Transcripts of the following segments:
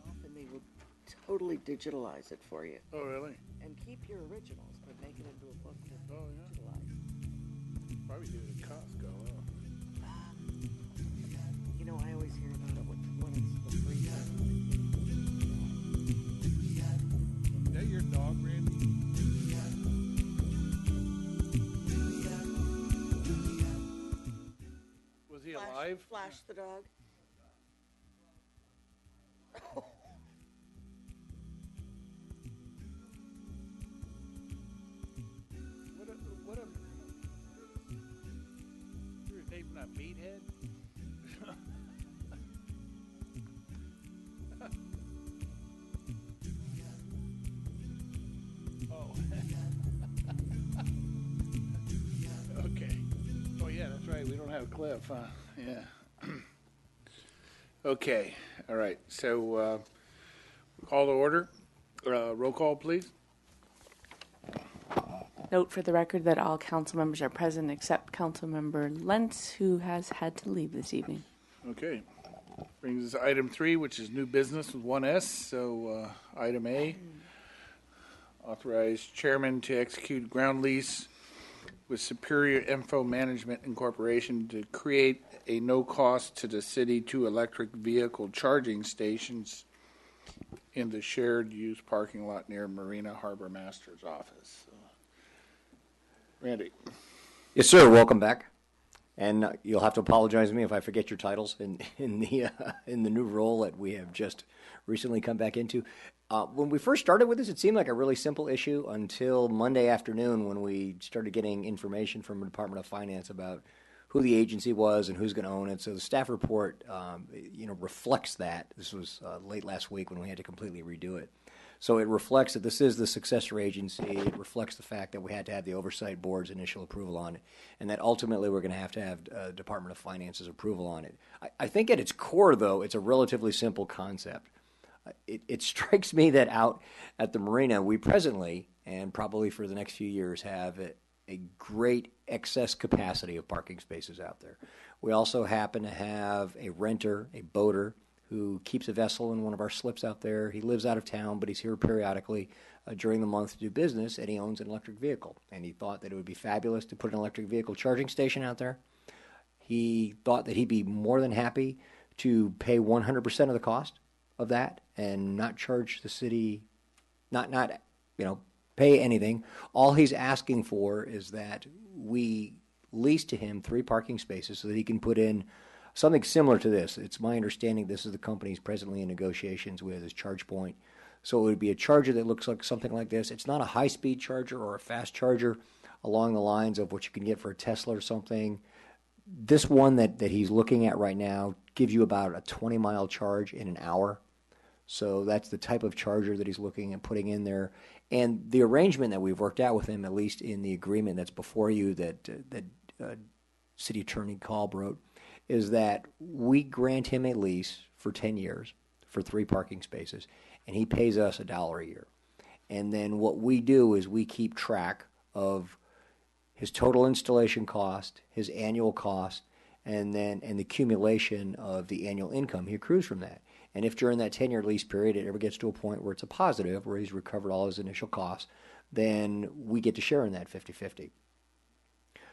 Often they will totally digitalize it for you. Oh, really? And keep your originals, but make it into a book that's digitalized. Probably do it at Costco. You know, I always hear about it when it's the free time. Is that your dog, Randy? Was he alive? Flash the dog. What a you're naming that meathead? Oh. Okay. Oh yeah, that's right. We don't have Cliff, huh? Yeah. Okay. All right. So call to order. Roll call, please. Note for the record that all council members are present except Councilmember Lentz, who has had to leave this evening. Okay. Brings us to item 3, which is new business with 1S. So item A, authorize chairman to execute ground lease with Superior Info Management Incorporation to create a no cost to the city 2 electric vehicle charging stations in the shared use parking lot near Marina Harbor Master's office. So, Randy. Yes, sir. Welcome back. And you'll have to apologize to me if I forget your titles in the new role that we have just recently come back into. When we first started with this, it seemed like a really simple issue until Monday afternoon when we started getting information from the Department of Finance about who the agency was and who's going to own it. So the staff report, reflects that. This was late last week when we had to completely redo it. So it reflects that this is the successor agency. It reflects the fact that we had to have the oversight board's initial approval on it, and that ultimately we're going to have Department of Finance's approval on it. I think at its core, though, it's a relatively simple concept. It strikes me that out at the marina, we presently, and probably for the next few years, have a great excess capacity of parking spaces out there. We also happen to have a renter, a boater, who keeps a vessel in one of our slips out there. He lives out of town, but he's here periodically during the month to do business, and he owns an electric vehicle. And he thought that it would be fabulous to put an electric vehicle charging station out there. He thought that he'd be more than happy to pay 100% of the cost of that and not charge the city, not pay anything. All he's asking for is that we lease to him 3 parking spaces so that he can put in something similar to this. It's my understanding this is the company he's presently in negotiations with, is ChargePoint. So it would be a charger that looks like something like this. It's not a high-speed charger or a fast charger along the lines of what you can get for a Tesla or something. This one that he's looking at right now gives you about a 20-mile charge in an hour. So that's the type of charger that he's looking at putting in there. And the arrangement that we've worked out with him, at least in the agreement that's before you that City Attorney Kalb wrote, is that we grant him a lease for 10 years for 3 parking spaces, and he pays us $1 a year. And then what we do is we keep track of his total installation cost, his annual cost, and the accumulation of the annual income he accrues from that. And if during that 10-year lease period it ever gets to a point where it's a positive, where he's recovered all his initial costs, then we get to share in that 50-50.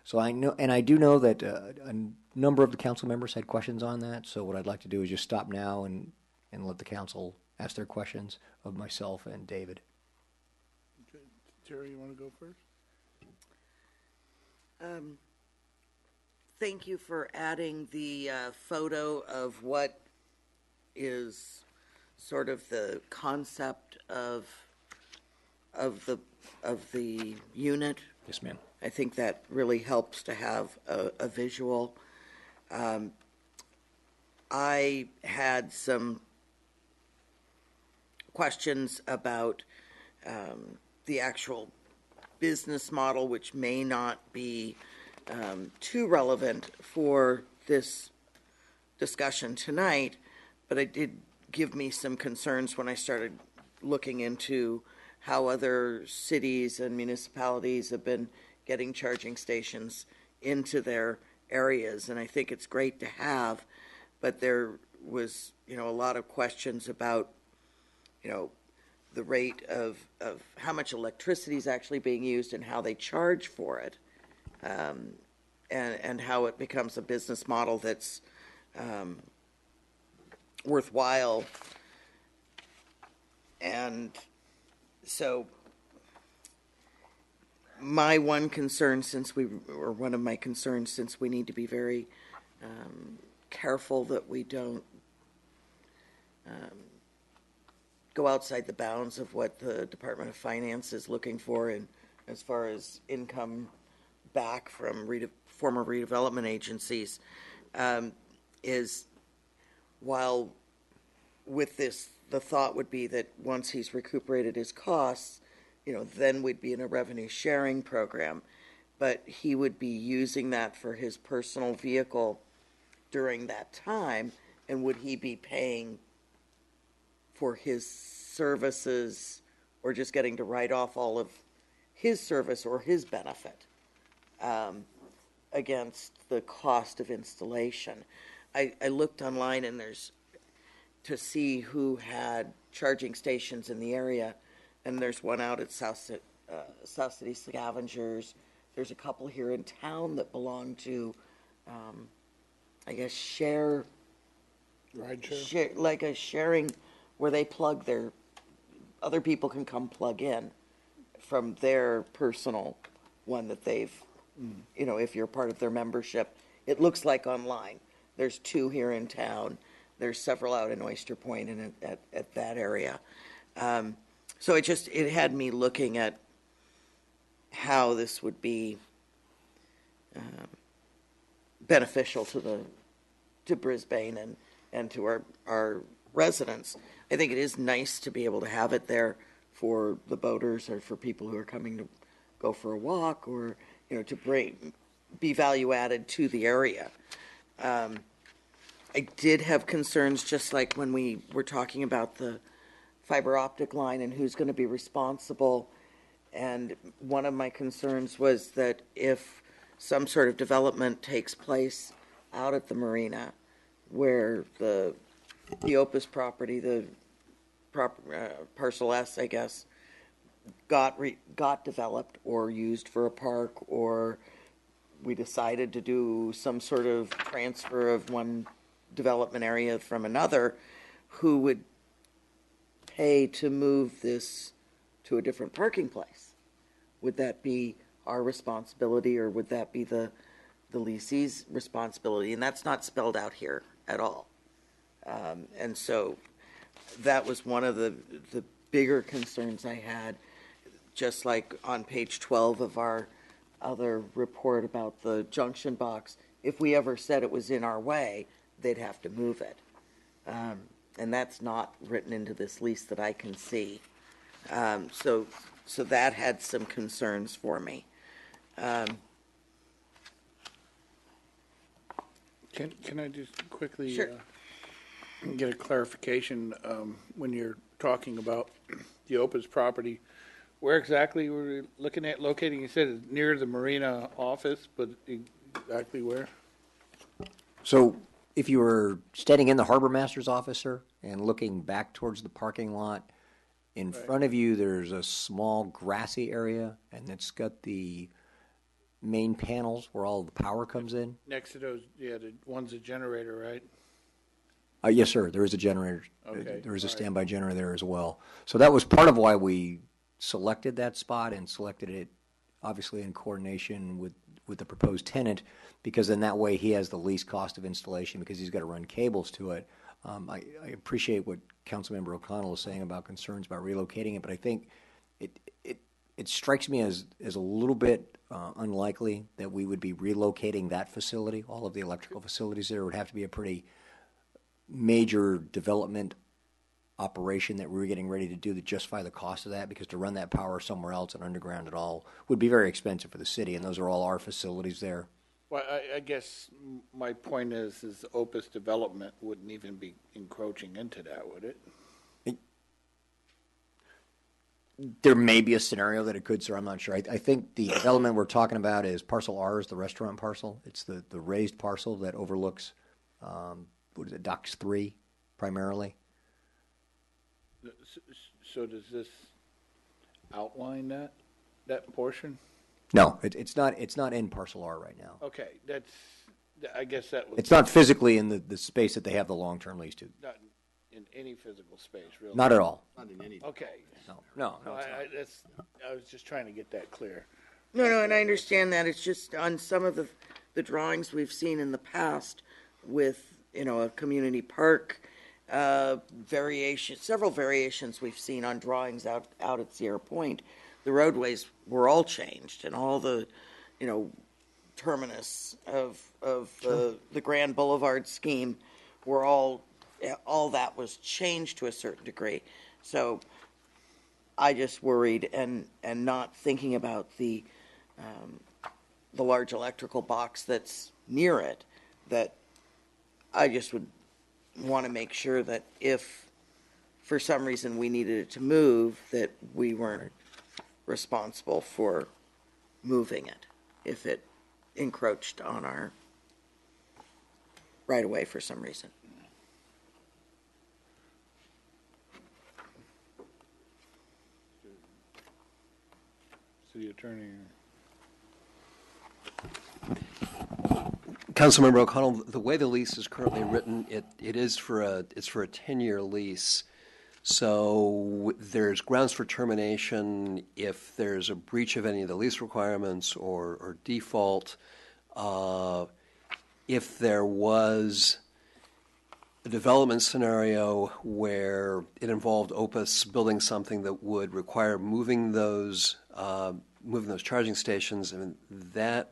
So I know, and I do know that a number of the council members had questions on that. So what I'd like to do is just stop now and let the council ask their questions of myself and David. Okay. Terry, you want to go first? Thank you for adding the photo of what is sort of the concept of the unit. Yes, ma'am. I think that really helps to have a visual. I had some questions about the actual business model, which may not be too relevant for this discussion tonight, but it did give me some concerns when I started looking into how other cities and municipalities have been getting charging stations into their areas, and I think it's great to have, but there was, a lot of questions about, the rate of how much electricity is actually being used and how they charge for it, and how it becomes a business model that's worthwhile. And so my one concern, one of my concerns, since we need to be very careful that we don't go outside the bounds of what the Department of Finance is looking for, and as far as income back from former redevelopment agencies, is while with this, the thought would be that once he's recuperated his costs, then we'd be in a revenue sharing program, but he would be using that for his personal vehicle during that time, and would he be paying for his services or just getting to write off all of his service or his benefit against the cost of installation? I looked online, and to see who had charging stations in the area, and there's one out at South City Scavengers. There's a couple here in town that belong to, I guess, like a sharing, where they plug other people can come plug in from their personal one that they've, if you're part of their membership. It looks like online. There's 2 here in town. There's several out in Oyster Point and at that area. So it had me looking at how this would be beneficial to Brisbane and to our residents. I think it is nice to be able to have it there for the boaters or for people who are coming to go for a walk, or to be value added to the area. I did have concerns, just like when we were talking about the fiber optic line and who's going to be responsible. And one of my concerns was that if some sort of development takes place out at the marina, where the Opus property, the parcel S, I guess, got developed or used for a park, or we decided to do some sort of transfer of one development area from another, who would pay to move this to a different parking place? Would that be our responsibility, or would that be the leasee's responsibility? And that's not spelled out here at all. And so that was one of the bigger concerns I had, just like on page 12 of our other report about the junction box. If we ever said it was in our way, they'd have to move it. And that's not written into this lease that I can see. So that had some concerns for me. Can I just quickly Sure. get a clarification when you're talking about the Opus property? Where exactly were we looking at locating? You said it's near the marina office, but exactly where? So if you were standing in the harbor master's office, sir, and looking back towards the parking lot, in front of you there's a small grassy area, and it's got the main panels where all the power comes in. Next to those, the one's a generator, right? Yes, sir. There is a generator. Okay. There is a standby generator there as well. So that was part of why we selected that spot, and selected it obviously in coordination with the proposed tenant, because then that way he has the least cost of installation, because he's got to run cables to it. I appreciate what Councilmember O'Connell is saying about concerns about relocating it, but I think it strikes me as a little bit unlikely that we would be relocating that facility. All of the electrical facilities there would have to be a pretty major development operation that we're getting ready to do to justify the cost of that, because to run that power somewhere else and underground at all would be very expensive for the city, and those are all our facilities there. Well, I guess my point is Opus Development wouldn't even be encroaching into that, would it? There may be a scenario that it could, sir. I'm not sure. I think the development we're talking about is parcel R, is the restaurant parcel. It's the raised parcel that overlooks, what is it, Docks 3 primarily. So does this outline that portion? No, it's not. It's not in parcel R right now. Okay, I guess that was It's not physically in the space that they have the long-term lease to. not in any physical space, really. Not at all. Okay. No. I was just trying to get that clear. No, and I understand that. It's just on some of the drawings we've seen in the past with, a community park, several variations we've seen on drawings out at Sierra Point. The roadways were all changed and all the, terminus of the Grand Boulevard scheme were all that was changed to a certain degree. So I just worried and not thinking about the large electrical box that's near it, that I just would want to make sure that if for some reason we needed it to move, that we weren't responsible for moving it if it encroached on our right of way for some reason. City Attorney. Councilmember O'Connell, the way the lease is currently written, it's for a 10-year lease. So there's grounds for termination if there's a breach of any of the lease requirements or default. If there was a development scenario where it involved Opus building something that would require moving those charging stations, I mean, that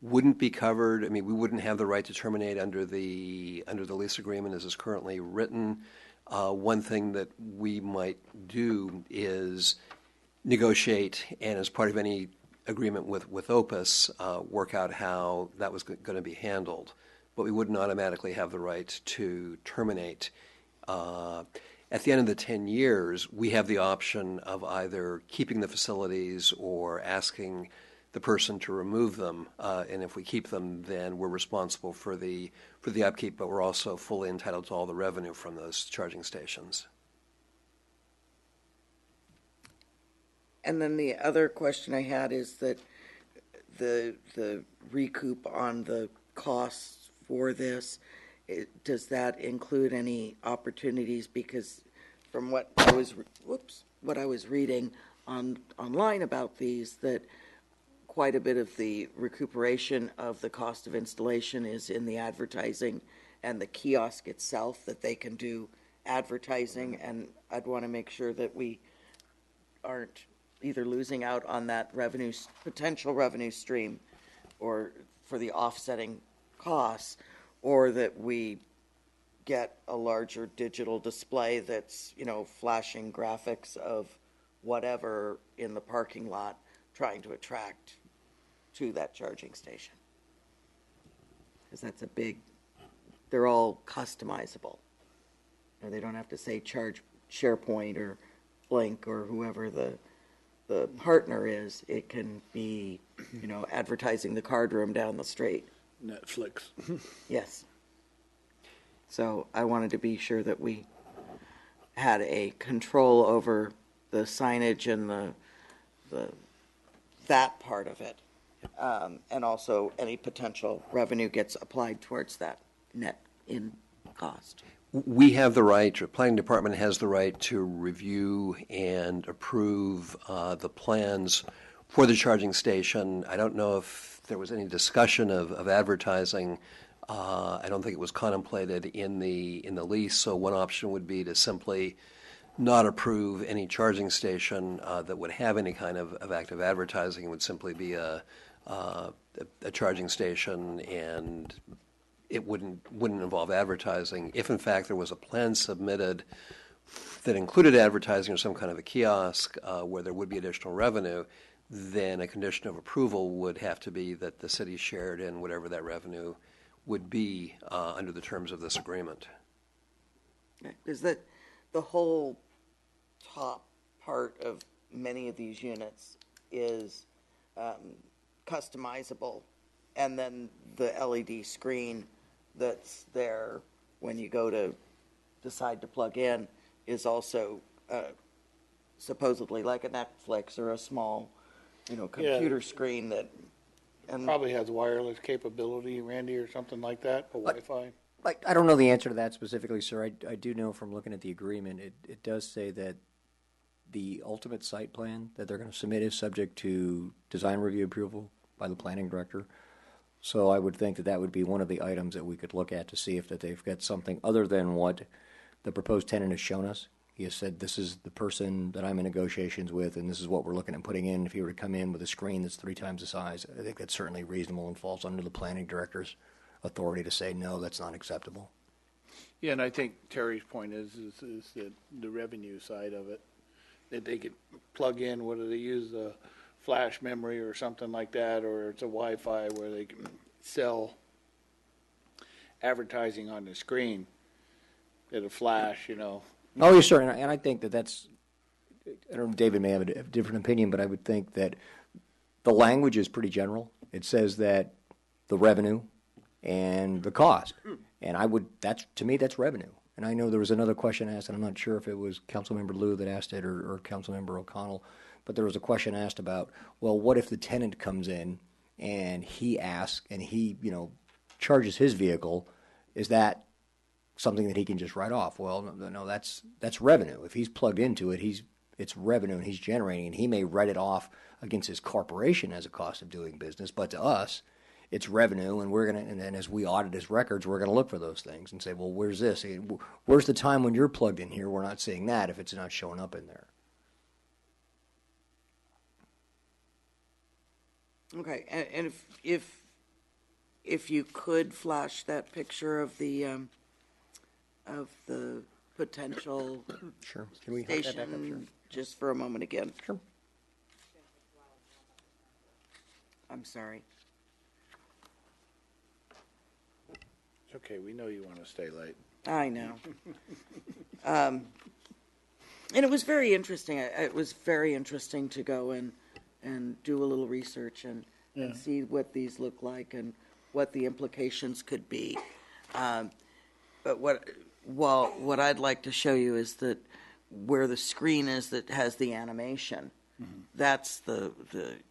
wouldn't be covered. I mean, we wouldn't have the right to terminate under the lease agreement as is currently written. One thing that we might do is negotiate, and as part of any agreement with Opus, work out how that was going to be handled. But we wouldn't automatically have the right to terminate. At the end of the 10 years, we have the option of either keeping the facilities or asking the person to remove them. And if we keep them, then we're responsible for the upkeep, but we're also fully entitled to all the revenue from those charging stations. And then the other question I had is that the recoup on the costs for this, does that include any opportunities? Because from what I was reading online about these, that quite a bit of the recuperation of the cost of installation is in the advertising and the kiosk itself, that they can do advertising, and I'd want to make sure that we aren't either losing out on that potential revenue stream, or for the offsetting costs, or that we get a larger digital display that's, flashing graphics of whatever in the parking lot, trying to attract to that charging station. Because that's they're all customizable. Or they don't have to say charge SharePoint or Blink or whoever the partner is. It can be, advertising the card room down the street. Netflix. Yes. So I wanted to be sure that we had a control over the signage and that part of it. And also any potential revenue gets applied towards that net in cost. We have the right, or planning department has the right to review and approve the plans for the charging station. I don't know if there was any discussion of advertising. I don't think it was contemplated in the lease. So one option would be to simply not approve any charging station that would have any kind of active advertising. It would simply be a charging station, and it wouldn't involve advertising. If in fact there was a plan submitted that included advertising or some kind of a kiosk where there would be additional revenue, then a condition of approval would have to be that the city shared in whatever that revenue would be under the terms of this agreement. Is that the whole top part of many of these units is customizable, and then the LED screen that's there when you go to decide to plug in is also supposedly like a Netflix or a small, computer screen that. And Probably has wireless capability, Randy, or something like that, or Wi-Fi. I don't know the answer to that specifically, sir. I do know from looking at the agreement, it does say that the ultimate site plan that they're going to submit is subject to design review approval by the planning director. So I would think that that would be one of the items that we could look at to see if that they've got something other than what the proposed tenant has shown us. He has said, this is the person that I'm in negotiations with, and this is what we're looking at putting in. If he were to come in with a screen that's 3 times the size, I think that's certainly reasonable and falls under the planning director's authority to say, no, that's not acceptable. Yeah, and I think Terry's point is that the revenue side of it, that they could plug in, whether they use a flash memory or something like that, or it's a Wi-Fi where they can sell advertising on the screen at a flash, Oh, yes, sir, and I think that's, I don't know, David may have a different opinion, but I would think that the language is pretty general. It says that the revenue and the cost, and to me, that's revenue. And I know there was another question asked, and I'm not sure if it was Councilmember Liu that asked it or Councilmember O'Connell, but there was a question asked about, well, what if the tenant comes in and he asks and he, charges his vehicle, is that something that he can just write off? Well, no, that's revenue. If he's plugged into it, it's revenue and he's generating, and he may write it off against his corporation as a cost of doing business, but to us, it's revenue, and then as we audit his records, we're gonna look for those things and say, well, where's this? Where's the time when you're plugged in here? We're not seeing that if it's not showing up in there. Okay, and if you could flash that picture of the potential Sure. Can we have that back up? Sure. station just for a moment again. Sure. I'm sorry. It's okay, we know you want to stay late. I know. And it was very interesting. It was very interesting to go and do a little research and see what these look like and what the implications could be. But what I'd like to show you is that where the screen is that has the animation, that's the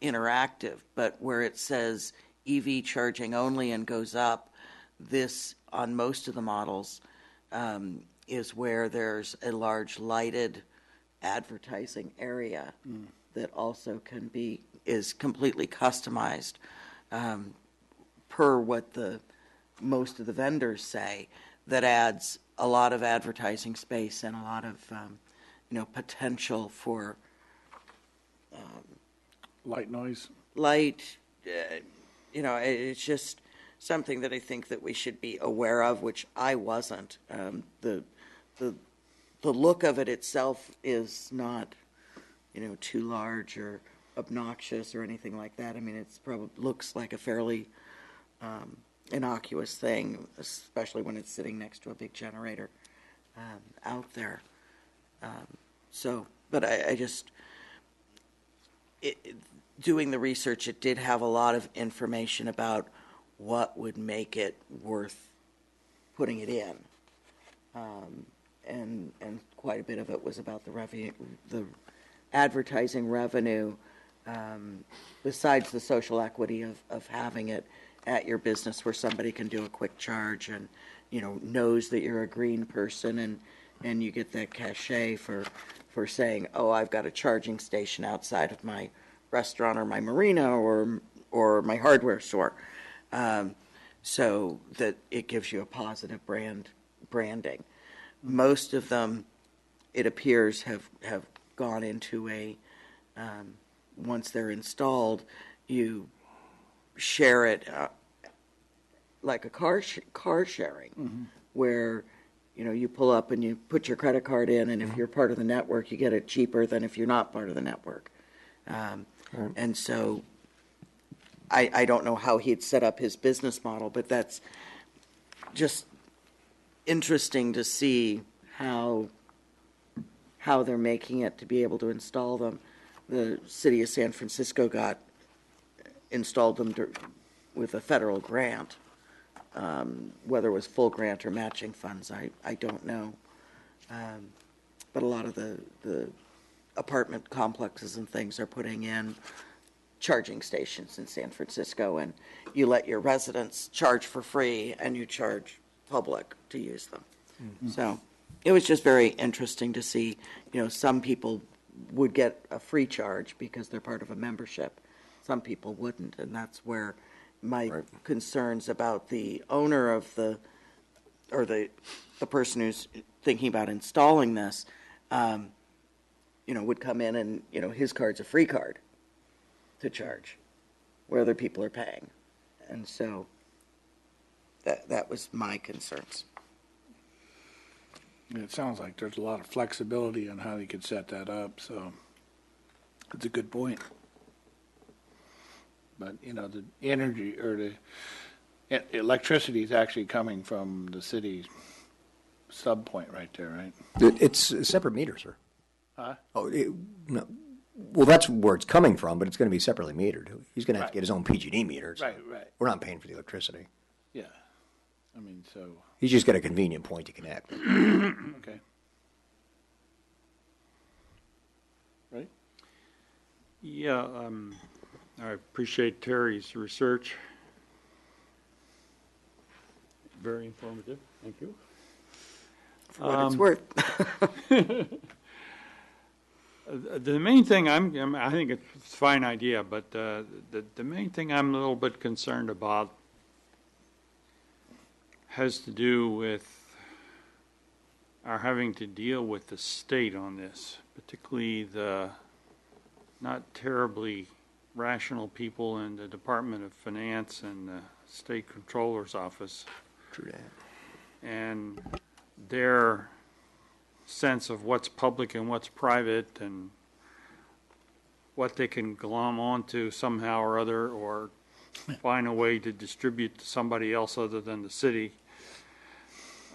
interactive. But where it says EV charging only and goes up, this on most of the models is where there's a large lighted advertising area that also is completely customized per what most of the vendors say, that adds a lot of advertising space and a lot of potential for Light noise. light. It's just something that I think that we should be aware of, which I wasn't. The look of it itself is not, too large or obnoxious or anything like that. I mean, it's probably looks like a fairly innocuous thing, especially when it's sitting next to a big generator out there. But I just doing the research, it did have a lot of information about what would make it worth putting it in, and quite a bit of it was about the advertising revenue, besides the social equity of having it at your business where somebody can do a quick charge and knows that you're a green person, and you get that cachet for saying, oh, I've got a charging station outside of my restaurant or my marina or my hardware store. So that it gives you a positive branding. Most of them, it appears, have gone into once they're installed, you share it like a car sharing, where you pull up and you put your credit card in, and if you're part of the network, you get it cheaper than if you're not part of the network. And so I don't know how he'd set up his business model, but that's just interesting to see how they're making it to be able to install them. The city of San Francisco installed them with a federal grant. Whether it was full grant or matching funds, I don't know. But a lot of the apartment complexes and things are putting in charging stations in San Francisco, and you let your residents charge for free and you charge public to use them. Mm-hmm. So it was just very interesting to see, some people would get a free charge because they're part of a membership. Some people wouldn't, and that's where my concerns about the owner of the person who's thinking about installing this, would come in and, his card's a free card to charge, where other people are paying. And so that was my concerns. It sounds like there's a lot of flexibility on how you could set that up, so it's a good point. But, the energy or the electricity is actually coming from the city's sub point right there, right? It's a separate meter, sir. Huh? Oh, no. Well, that's where it's coming from, but it's going to be separately metered. He's going to have to get his own PG&E meter. So right. We're not paying for the electricity. Yeah. I mean, so. He's just got a convenient point to connect. Okay. Right? Yeah, I appreciate Terry's research. Very informative. Thank you. For what it's worth. The main thing I think it's a fine idea, but the main thing I'm a little bit concerned about has to do with our having to deal with the state on this, particularly the not terribly rational people in the Department of Finance and the State Controller's Office. True that. And their sense of what's public and what's private and what they can glom onto somehow or other or find a way to distribute to somebody else other than the city.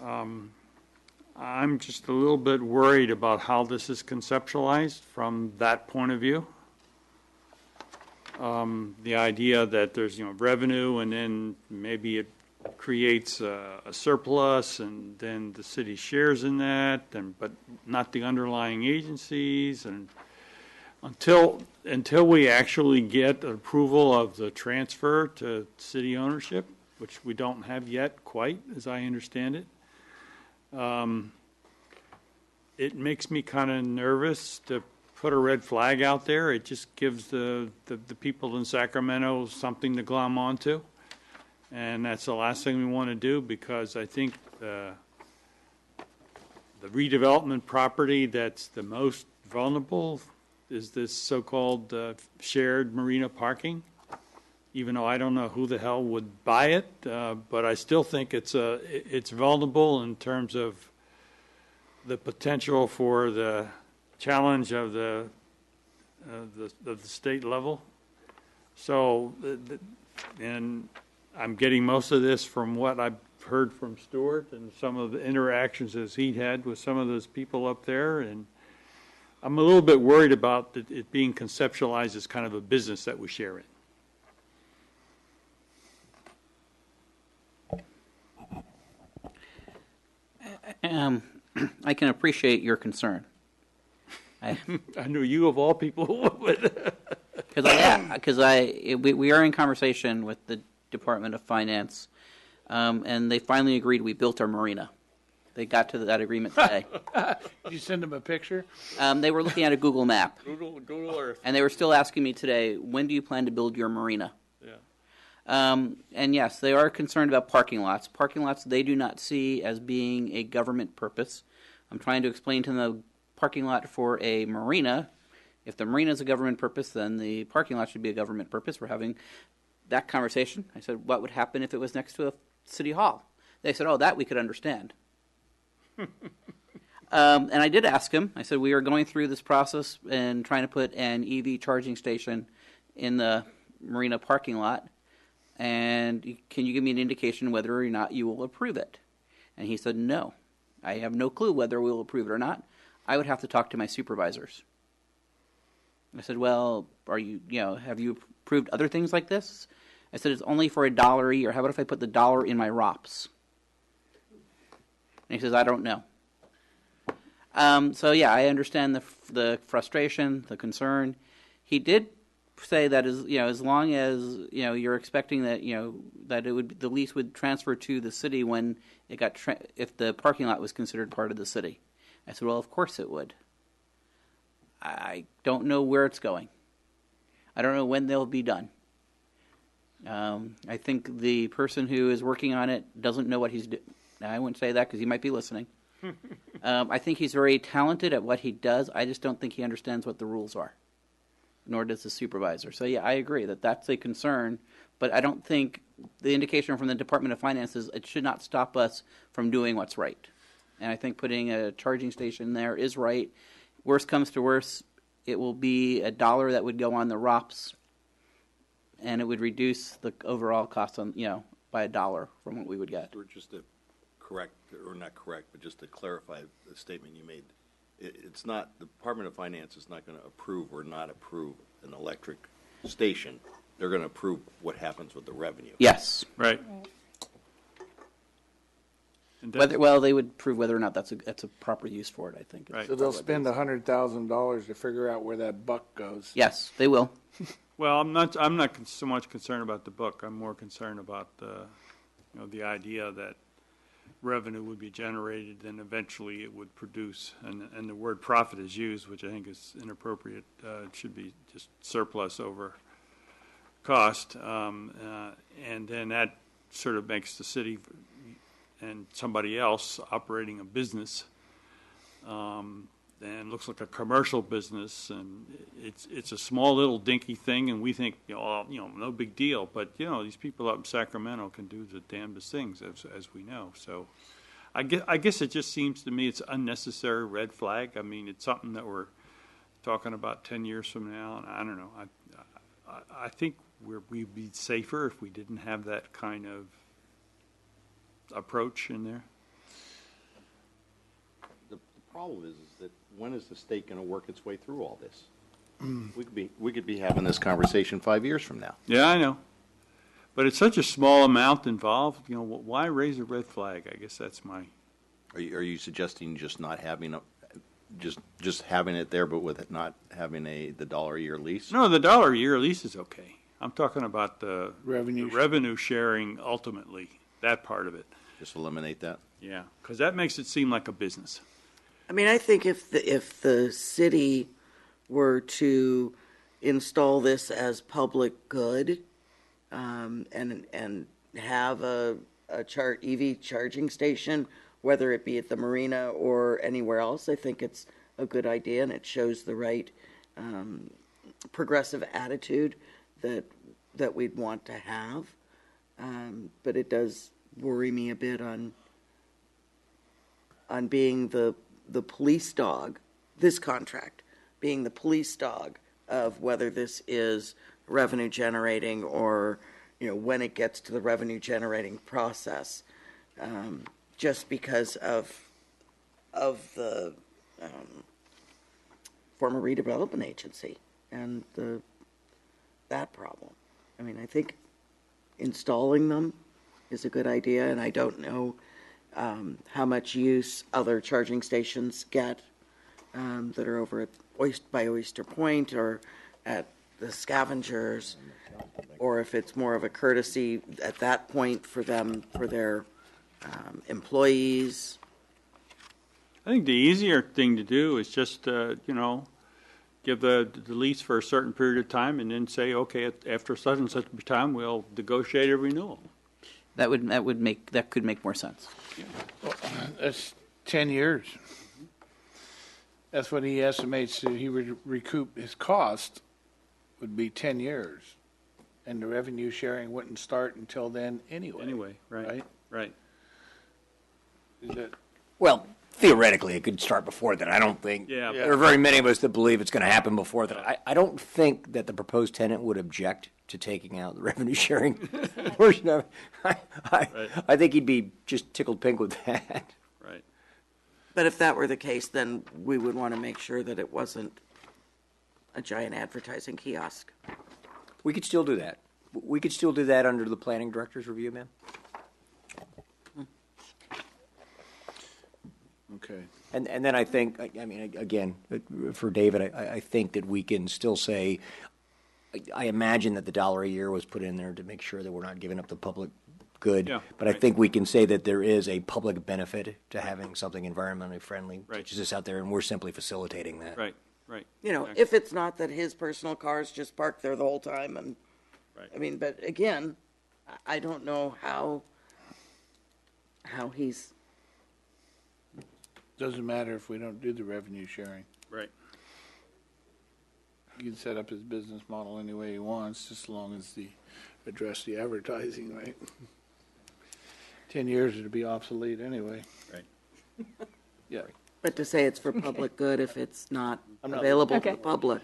I'm just a little bit worried about how this is conceptualized from that point of view. The idea that there's revenue and then maybe it creates a surplus and then the city shares in that, but not the underlying agencies. And until we actually get approval of the transfer to city ownership, which we don't have yet quite, as I understand it, it makes me kind of nervous to put a red flag out there. It just gives the people in Sacramento something to glom onto. And that's the last thing we want to do, because I think the redevelopment property that's the most vulnerable is this so-called shared marina parking, even though I don't know who the hell would buy it, but I still think it's vulnerable in terms of the potential for the challenge of the state level. So, and I'm getting most of this from what I've heard from Stuart and some of the interactions that he had with some of those people up there, and I'm a little bit worried about it being conceptualized as kind of a business that we share in. I can appreciate your concern. I knew you of all people would. Because we are in conversation with the Department of Finance, and they finally agreed we built our marina. They got to that agreement today. Did you send them a picture? They were looking at a Google map. Google Earth. And they were still asking me today, when do you plan to build your marina? Yeah. And yes, they are concerned about parking lots. Parking lots they do not see as being a government purpose. I'm trying to explain to them the parking lot for a marina. If the marina is a government purpose, then the parking lot should be a government purpose. We're having that conversation. I said, what would happen if it was next to a city hall? They said, oh, that we could understand. And I did ask him. I said, we are going through this process and trying to put an EV charging station in the marina parking lot, and can you give me an indication whether or not you will approve it? And he said, no, I have no clue whether we will approve it or not. I would have to talk to my supervisors. I said, well, have you approved other things like this? I said, it's only for $1 a year. How about if I put the dollar in my ROPS? And he says, I don't know. So yeah, I understand the frustration, the concern. He did say that as long as you're expecting that that the lease would transfer to the city when it got if the parking lot was considered part of the city. I said, well, of course it would. I don't know where it's going. I don't know when they'll be done. I think the person who is working on it doesn't know what he's doing. I wouldn't say that because he might be listening. I think he's very talented at what he does. I just don't think he understands what the rules are, nor does the supervisor. So yeah, I agree that that's a concern, but I don't think the indication from the Department of Finances, it should not stop us from doing what's right. And I think putting a charging station there is right. Worst comes to worst, it will be $1 that would go on the ROPS, and it would reduce the overall cost on by $1 from what we would get. Or just to correct, or not correct, but just to clarify the statement you made, it's not, the Department of Finance is not going to approve or not approve an electric station. They're going to approve what happens with the revenue. Yes. Right. And They would prove whether or not that's a proper use for it, I think. Right. So they'll spend $100,000 to figure out where that buck goes. Yes, they will. Well, I'm not so much concerned about the book. I'm more concerned about the idea that revenue would be generated and eventually it would produce, and the word profit is used, which I think is inappropriate. It should be just surplus over cost, and then that sort of makes the city and somebody else operating a business, and looks like a commercial business, and it's a small little dinky thing, and we think no big deal, but these people up in Sacramento can do the damnedest things, as we know. So I guess it just seems to me it's unnecessary red flag. I mean, it's something that we're talking about 10 years from now, and I don't know. I think we'd be safer if we didn't have that kind of approach in there. The problem is that when is the state going to work its way through all this? We could be having this conversation 5 years from now. Yeah, I know. But it's such a small amount involved, why raise a red flag? I guess that's my... Are you suggesting just not having just having it there, but with it not having the $1 a year lease? No, the $1 a year lease is okay. I'm talking about the Revenue sharing ultimately, that part of it. Just eliminate that? Yeah, because that makes it seem like a business. I mean, I think if the city were to install this as public good, and have a EV charging station, whether it be at the marina or anywhere else, I think it's a good idea, and it shows the right progressive attitude that we'd want to have. But it does worry me a bit on being the police dog, this contract being the police dog of whether this is revenue generating or when it gets to the revenue generating process, just because of the former redevelopment agency and that problem. I mean, I think installing them is a good idea, and I don't know how much use other charging stations get that are over at by Oyster Point or at the Scavengers, or if it's more of a courtesy at that point for them, for their employees. I think the easier thing to do is just, give the lease for a certain period of time and then say, okay, after such and such a time, we'll negotiate a renewal. That could make more sense. Well, that's 10 years. That's what he estimates that he would recoup his cost would be 10 years. And the revenue sharing wouldn't start until then anyway. Anyway, right. Is that, Well, theoretically, it could start before that. I don't think Yeah. there are very many of us that believe it's going to happen before that. I don't think that the proposed tenant would object to taking out the revenue sharing portion of it. I think he'd be just tickled pink with that. Right. But if that were the case, then we would want to make sure that it wasn't a giant advertising kiosk. We could still do that. We could still do that under the planning director's review, ma'am. Okay. And then I think, I mean, again, for David, I think that we can still say, I imagine that the $1 a year was put in there to make sure that we're not giving up the public good. Yeah, but I right. think we can say that there is a public benefit to having something environmentally friendly, Right. such as this out there, and we're simply facilitating that. Right. Right. You know, Exactly. if it's not that his personal cars just park there the whole time, and Right. I mean, but again, I don't know how he's. Doesn't matter if we don't do the revenue sharing. Right. He can set up his business model any way he wants, just as long as address the advertising, right? 10 years it'll be obsolete anyway. Right. Yeah. But to say it's for public good if it's not I'm not- available to Okay. the public.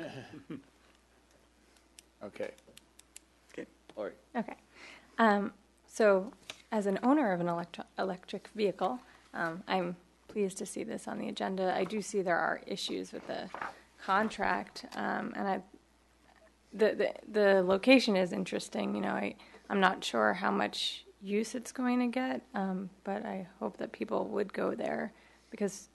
Okay. Okay. All right. Okay. So, as an owner of an electric vehicle, I'm pleased to see this on the agenda. I do see there are issues with the contract, and the location is interesting. You know, I'm not sure how much use it's going to get, but I hope that people would go there, because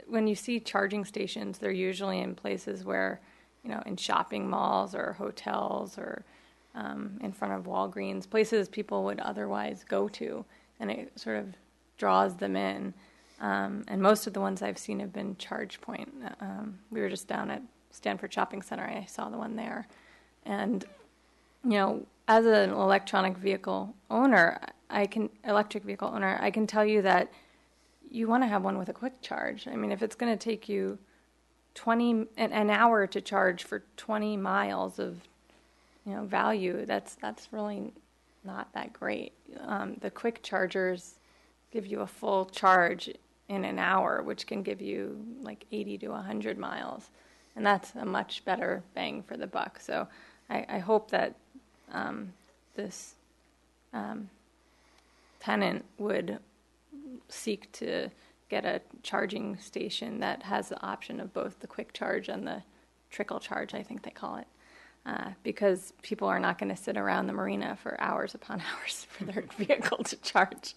when you see charging stations, they're usually in places where, you know, in shopping malls or hotels or in front of Walgreens, places people would otherwise go to, and it sort of draws them in. And most of the ones I've seen have been charge point. We were just down at Stanford Shopping Center. I saw the one there. And, you know, as an electric vehicle owner, I can tell you that you want to have one with a quick charge. I mean, if it's going to take you an hour to charge for 20 miles of, you know, value, that's really not that great. The quick chargers give you a full charge in an hour, which can give you like 80 to 100 miles. And that's a much better bang for the buck. So I hope that this tenant would seek to get a charging station that has the option of both the quick charge and the trickle charge, I think they call it. Because people are not going to sit around the marina for hours upon hours for their vehicle to charge,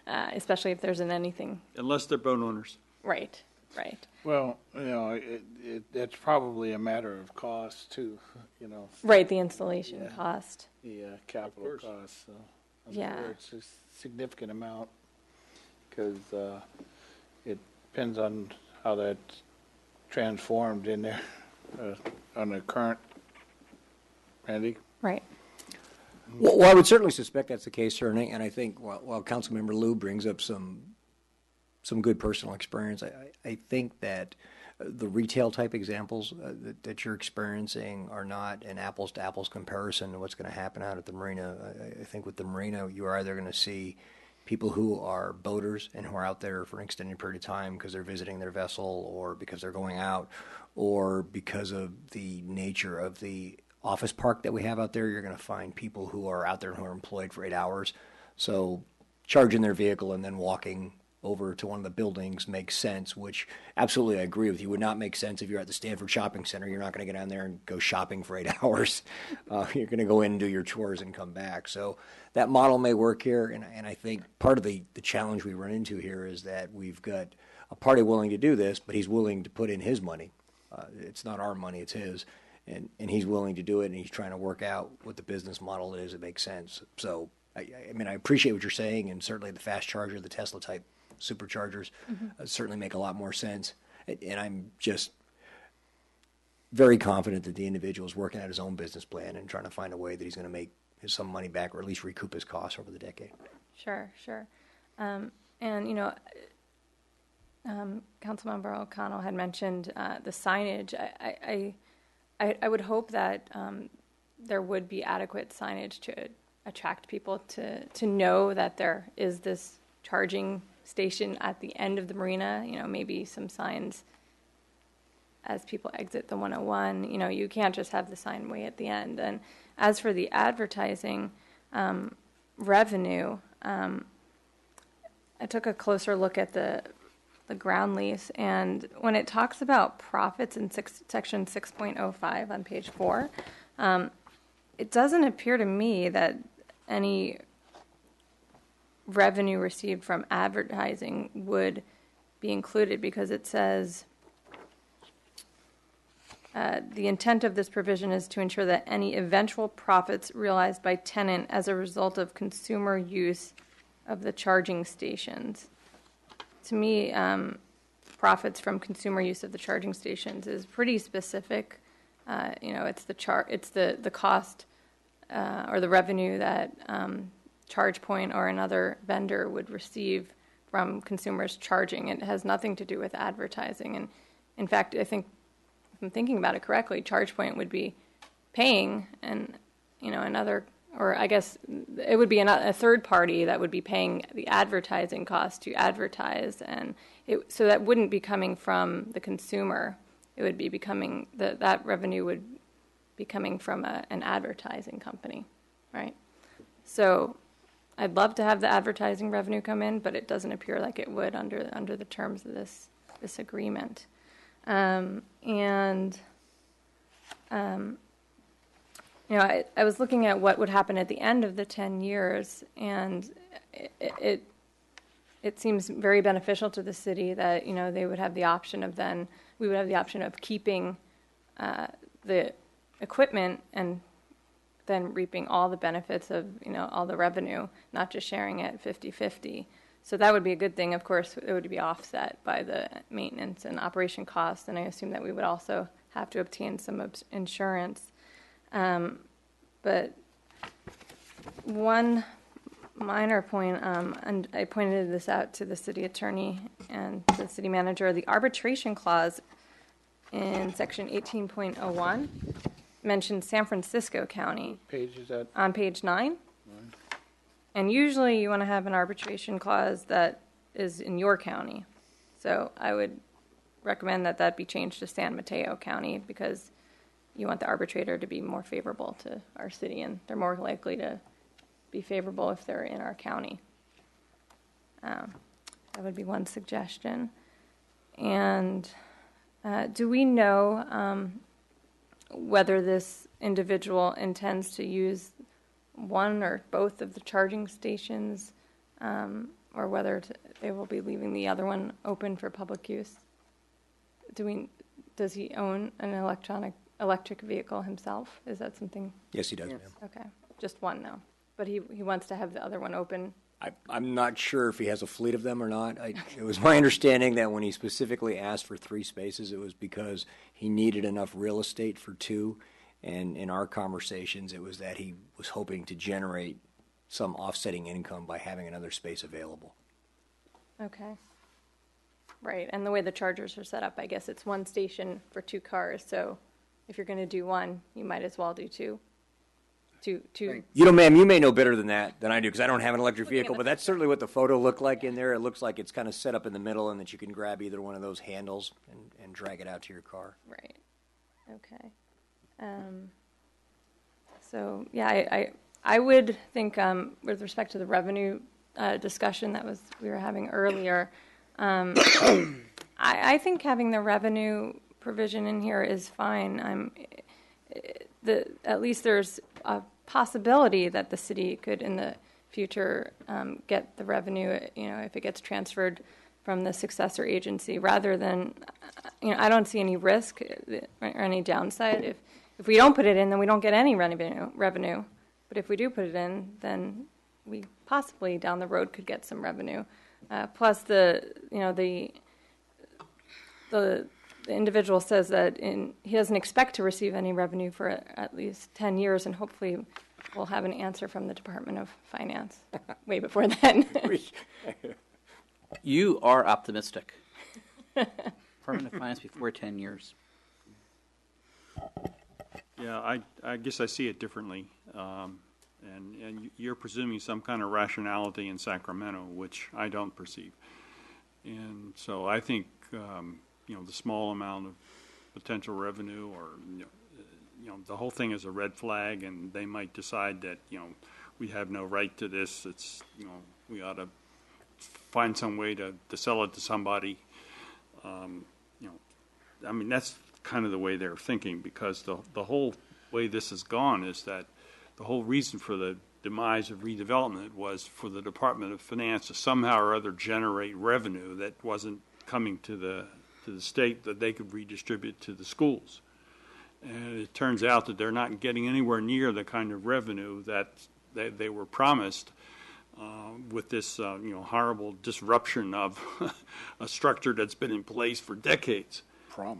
especially if there isn't anything. Unless they're boat owners. Right. Well, you know, that's probably a matter of cost too, you know. Right, the installation cost. The capital cost. So I'm Yeah. sure it's a significant amount because it depends on how that's transformed in there on the current. Randy? Right. Well, I would certainly suspect that's the case, sir, and I think while Councilmember Liu brings up some good personal experience, I think that the retail type examples that you're experiencing are not an apples to apples comparison to what's going to happen out at the marina. I think with the marina, you are either going to see people who are boaters and who are out there for an extended period of time because they're visiting their vessel or because they're going out or because of the nature of the office park that we have out there. You're going to find people who are out there who are employed for 8 hours. So charging their vehicle and then walking over to one of the buildings makes sense, which absolutely I agree with you would not make sense if you're at the Stanford Shopping Center. You're not going to get down there and go shopping for 8 hours. You're going to go in and do your chores and come back. So that model may work here, and I think part of the challenge we run into here is that we've got a party willing to do this, but he's willing to put in his money. It's not our money, it's his. And he's willing to do it, and he's trying to work out what the business model is that makes sense. So, I mean, I appreciate what you're saying, and certainly the fast charger, the Tesla-type superchargers certainly make a lot more sense. And I'm just very confident that the individual is working out his own business plan and trying to find a way that he's going to make some money back or at least recoup his costs over the decade. Sure. And, you know, Councilmember O'Connell had mentioned the signage. I would hope that there would be adequate signage to attract people to know that there is this charging station at the end of the marina, maybe some signs as people exit the 101. You can't just have the sign way at the end. And as for the advertising revenue, I took a closer look at the ground lease, and when it talks about profits in section 6.05 on page 4, it doesn't appear to me that any revenue received from advertising would be included, because it says the intent of this provision is to ensure that any eventual profits realized by tenant as a result of consumer use of the charging stations. To me, profits from consumer use of the charging stations is pretty specific. It's the cost or the revenue that ChargePoint or another vendor would receive from consumers charging. It has nothing to do with advertising. And in fact, I think, if I'm thinking about it correctly, ChargePoint would be paying another, or I guess it would be a third party that would be paying the advertising cost to advertise, and so that wouldn't be coming from the consumer. It would be becoming that revenue would be coming from an advertising company, right? So I'd love to have the advertising revenue come in, but it doesn't appear like it would under the terms of this agreement. I was looking at what would happen at the end of the 10 years, and it seems very beneficial to the city that, they would have the option of we would have the option of keeping the equipment and then reaping all the benefits of, all the revenue, not just sharing it 50-50. So that would be a good thing. Of course, it would be offset by the maintenance and operation costs, and I assume that we would also have to obtain some insurance. But one minor point, and I pointed this out to the city attorney and the city manager, the arbitration clause in section 18.01 mentions San Francisco County. What page is that? On page 9. And usually you want to have an arbitration clause that is in your county. So I would recommend that be changed to San Mateo County, because you want the arbitrator to be more favorable to our city, and they're more likely to be favorable if they're in our county. That would be one suggestion. And do we know whether this individual intends to use one or both of the charging stations, or whether they will be leaving the other one open for public use? Does he own an electric vehicle himself? Is that something? Yes, he does, ma'am. Okay, just one though. But he wants to have the other one open. I'm not sure if he has a fleet of them or not. It was my understanding that when he specifically asked for 3 spaces, it was because he needed enough real estate for 2. And in our conversations, it was that he was hoping to generate some offsetting income by having another space available. Okay. Right, and the way the chargers are set up, I guess it's one station for 2 cars. So if you're going to do one, you might as well do 2. Two. Ma'am, you may know better than I do, because I don't have an electric vehicle, but that's certainly what the photo looked like in there. It looks like it's kind of set up in the middle, and that you can grab either one of those handles and drag it out to your car. Right. Okay. So yeah, I would think with respect to the revenue discussion we were having earlier, I think having the revenue provision in here is fine. At least there's a possibility that the city could in the future get the revenue, if it gets transferred from the successor agency, rather than, I don't see any risk or any downside. If we don't put it in, then we don't get any revenue. But if we do put it in, then we possibly down the road could get some revenue. Plus, the individual says that he doesn't expect to receive any revenue for at least 10 years, and hopefully we'll have an answer from the Department of Finance way before then. You are optimistic. Department of Finance before 10 years. Yeah, I guess I see it differently. And you're presuming some kind of rationality in Sacramento, which I don't perceive. And so I think, the small amount of potential revenue or, the whole thing is a red flag, and they might decide that, we have no right to this. It's, we ought to find some way to sell it to somebody. That's kind of the way they're thinking, because the whole way this has gone is that the whole reason for the demise of redevelopment was for the Department of Finance to somehow or other generate revenue that wasn't coming to the state that they could redistribute to the schools. And it turns out that they're not getting anywhere near the kind of revenue that they were promised with this horrible disruption of a structure that's been in place for decades.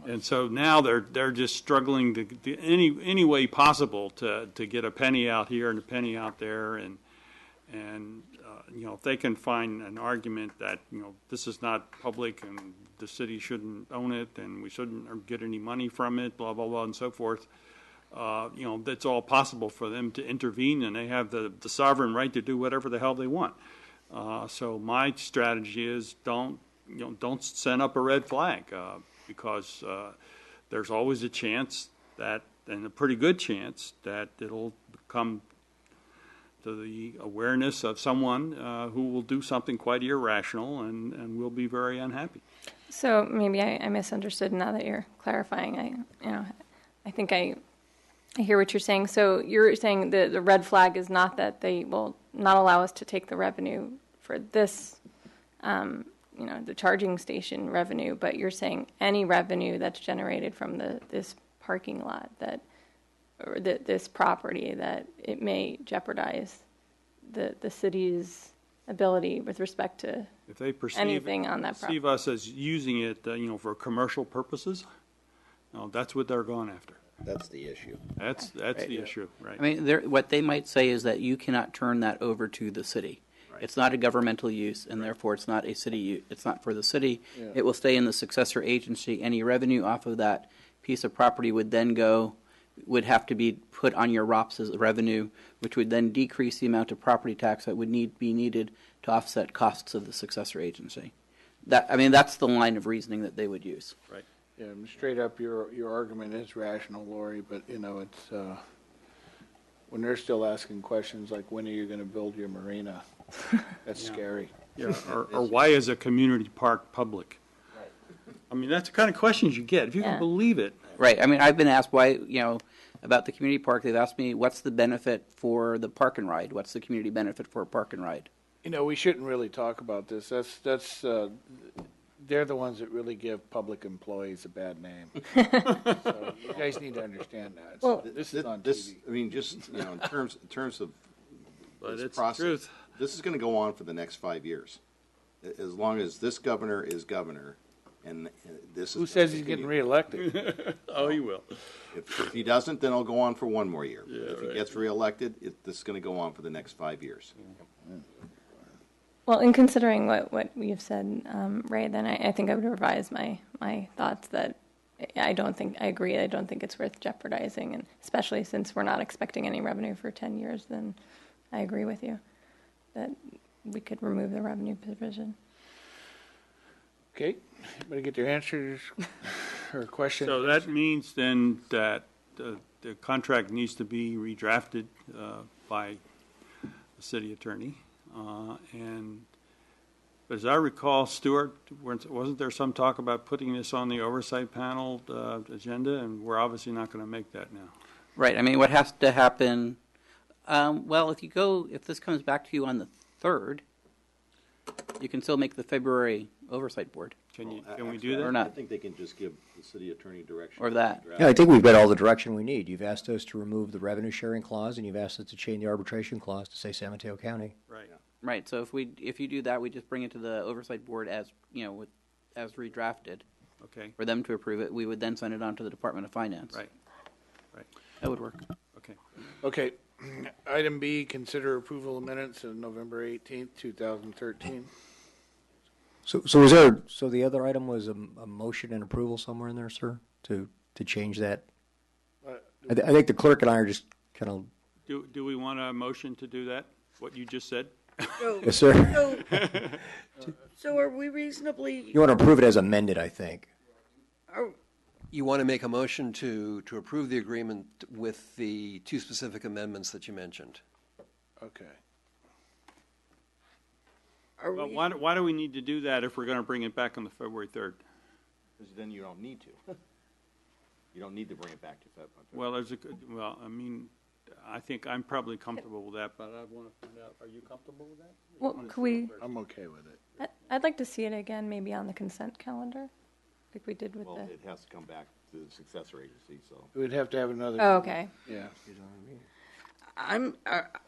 And so now they're just struggling to any way possible to get a penny out here and a penny out there, and if they can find an argument that this is not public and the city shouldn't own it and we shouldn't get any money from it, blah blah blah and so forth, that's all possible for them to intervene, and they have the sovereign right to do whatever the hell they want. So my strategy is don't send up a red flag. Because there's always a chance that, and a pretty good chance, that it'll come to the awareness of someone who will do something quite irrational, and we'll be very unhappy. So maybe I misunderstood now that you're clarifying. I think I hear what you're saying. So you're saying the red flag is not that they will not allow us to take the revenue for this the charging station revenue, but you're saying any revenue that's generated from this parking lot or this property, that it may jeopardize the city's ability with respect to if they anything on that property. Perceive us as using it, for commercial purposes, that's what they're going after. That's the issue. That's the issue, right? I mean, what they might say is that you cannot turn that over to the city. It's not a governmental use, and therefore it's not a city use. It's not for the city. Yeah. It will stay in the successor agency. Any revenue off of that piece of property would have to be put on your ROPS as revenue, which would then decrease the amount of property tax that would be needed to offset costs of the successor agency. That's the line of reasoning that they would use. Right. Yeah, straight up, your argument is rational, Lori, but it's when they're still asking questions like, when are you going to build your marina? That's scary. Yeah, or why is a community park public? Right. That's the kind of questions you get, if you can believe it. Right. I've been asked why, about the community park. They've asked me, what's the benefit for the park and ride? What's the community benefit for a park and ride? We shouldn't really talk about this. That's they're the ones that really give public employees a bad name. So you guys need to understand that. Well, this is on TV. In terms of but this it's process, truth. This is going to go on for the next 5 years, as long as this governor is governor, and this. Who says he's getting reelected? Oh, he will. If he doesn't, then it'll go on for one more year. Yeah, if right. he gets reelected, this is going to go on for the next 5 years. Well, in considering what you've said, Ray, then I think I would revise my thoughts that I agree. I don't think it's worth jeopardizing, and especially since we're not expecting any revenue for 10 years, then I agree with you that we could remove the revenue provision. Okay, everybody get their answers or questions? So that means then that the contract needs to be redrafted by the city attorney. And as I recall, Stuart, wasn't there some talk about putting this on the oversight panel agenda? And we're obviously not going to make that now. Right. What has to happen? If this comes back to you on the 3rd, you can still make the February oversight board. Can we do that? Or not? I think they can just give the city attorney direction. Or that. Yeah, I think we've got all the direction we need. You've asked us to remove the revenue sharing clause, and you've asked us to change the arbitration clause to say San Mateo County. Right. Right. So if you do that, we just bring it to the oversight board as redrafted. Okay. For them to approve it, we would then send it on to the Department of Finance. Right. That would work. Okay. Okay. Item B, consider approval of minutes of November 18th, 2013. So the other item was a motion and approval somewhere in there, sir, to change that? I think the clerk and I are just kind of... Do we want a motion to do that, what you just said? Yes, sir. So are we reasonably, You want to approve it as amended, I think. You want to make a motion to approve the agreement with the two specific amendments that you mentioned. Okay. are Well, we, why do we need to do that if we're going to bring it back on the February 3rd? Because then you don't need to. You don't need to bring it back to February. Well, I mean, I think I'm probably comfortable with that, but I want to find out, are you comfortable with that? Well, could we, I'm okay with it. I'd like to see it again, maybe on the consent calendar, like we did with Well, the, it has to come back to the successor agency, so. We'd have to have another. oh, okay. Yeah.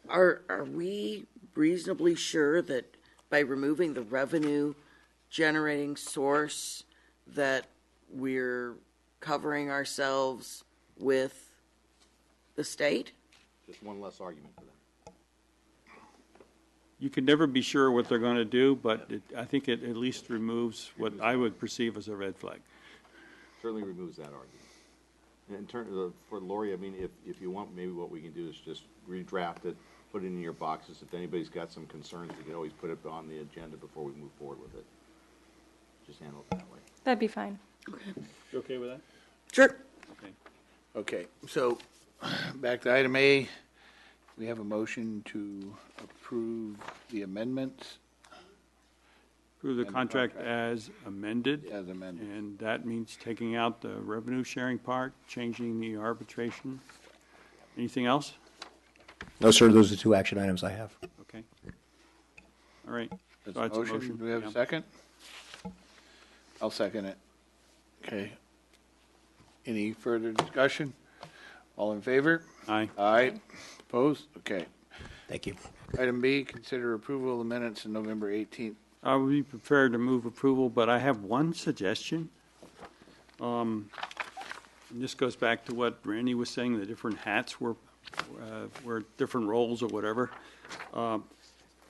are we reasonably sure that by removing the revenue generating source that we're covering ourselves with the state? Just one less argument for them. You can never be sure what they're going to do, but I think it at least removes what I would perceive as a red flag. Certainly removes that argument. And in terms of, for Lori, I mean, if you want, maybe what we can do is just redraft it, put it in your boxes. If anybody's got some concerns, we can always put it on the agenda before we move forward with it. Just handle it that way. That'd be fine. You okay with that? Sure. Okay, so back to item A. We have a motion to approve the amendments Approve the And the contract contract. as amended. as amended. And that means taking out the revenue sharing part, changing the arbitration. Anything else? No, sir, those are the two action items I have. Okay. All right. That's So a it's motion. Do we have yeah. a second? I'll second it. Okay. Any further discussion? All in favor? Aye. Aye. Opposed? Okay. Thank you. Item B, consider approval of the minutes in November 18th. I would be prepared to move approval, but I have one suggestion. And this goes back to what Randy was saying, the different hats were different roles or whatever.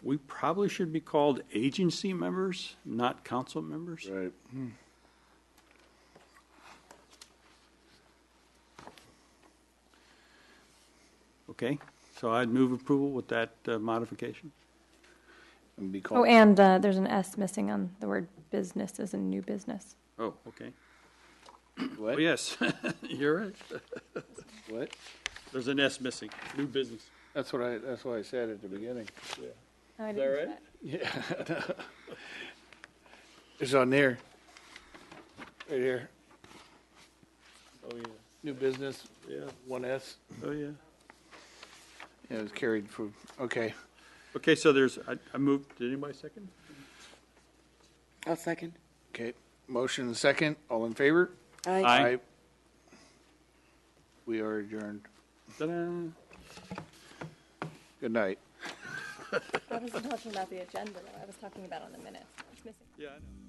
We probably should be called agency members, not council members. Right. Okay, so I'd move approval with that modification. And be Oh, called. and there's an S missing on the word business as in new business. Oh, okay. What? Oh, yes, you're right. What? There's an S missing, new business. That's what I said at the beginning. Oh, I Is that didn't right? Yeah. It's on there. Right here. Oh, yeah. New business, Yeah. 1S. Oh, yeah. Yeah, it was carried for, okay. Okay, so there's, I moved, did anybody second? I'll second. Okay, motion and second. All in favor? Aye. We are adjourned. Ta-da. Good night. I wasn't talking about the agenda, though. I was talking about on the minutes. It's missing. Yeah, I know.